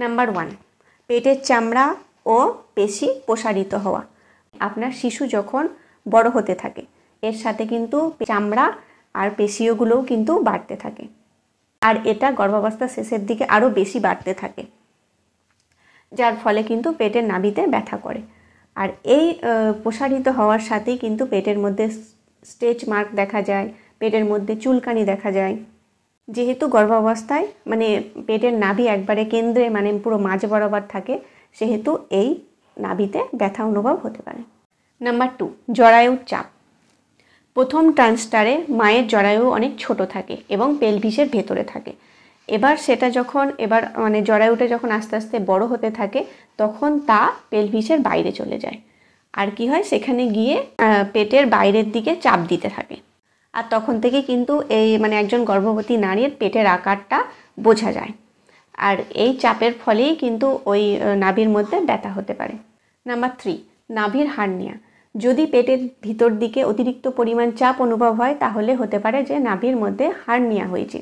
Number 1, পেটের চামড়া ও পেশি প্রসারিত হওয়া। আপনার শিশু যখন বড় হতে থাকে এর সাথে কিন্তু চামড়া আর পেশিগুলোও কিন্তু বাড়তে থাকে, আর এটা গর্ভাবস্থার শেষের দিকে আরও বেশি বাড়তে থাকে, যার ফলে কিন্তু পেটের নাভিতে ব্যথা করে। আর এই প্রসারিত হওয়ার সাথেই কিন্তু পেটের মধ্যে স্ট্রেচ মার্ক দেখা যায়, পেটের মধ্যে চুলকানি দেখা যায়। যেহেতু গর্ভাবস্থায় মানে পেটের নাভি একবারে কেন্দ্রে মানে পুরো মাঝ বরাবর থাকে, সেহেতু এই নাভিতে ব্যথা অনুভব হতে পারে। নাম্বার 2, জরায়ুর চাপ। প্রথম ট্রান্সটারে মায়ের জরায়ু অনেক ছোট থাকে এবং পেলভিসের ভেতরে থাকে। এবার সেটা যখন মানে জরায়ুটা যখন আস্তে আস্তে বড় হতে থাকে তখন তা পেলভিসের বাইরে চলে যায়, আর কি হয় সেখানে গিয়ে পেটের বাইরের দিকে চাপ দিতে থাকে। আর তখন থেকে কিন্তু এই মানে একজন গর্ভবতী নারীর পেটের আকারটা বোঝা যায়, আর এই চাপের ফলেই কিন্তু ওই নাভির মধ্যে ব্যথা হতে পারে। নাম্বার 3, নাভির হার্নিয়া। যদি পেটের ভিতর দিকে অতিরিক্ত পরিমাণ চাপ অনুভব হয় তাহলে হতে পারে যে নাভির মধ্যে হার্নিয়া হয়েছে।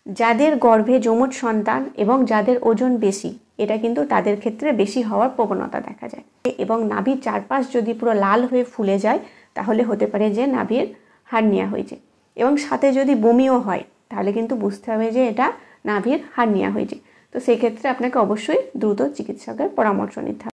যাদের গর্ভে যমজ সন্তান এবং যাদের ওজন বেশি, এটা কিন্তু তাদের ক্ষেত্রে বেশি হওয়ার প্রবণতা দেখা যায়। এবং নাভির চারপাশ যদি পুরো লাল হয়ে ফুলে যায় তাহলে হতে পারে যে নাভির হার্নিয়া হয়েছে, এবং সাথে যদি বমিও হয় তাহলে কিন্তু বুঝতে হবে যে এটা নাভির হার্নিয়া হয়েছে। তো সেক্ষেত্রে আপনাকে অবশ্যই দ্রুত চিকিৎসকের পরামর্শ নিতে হবে।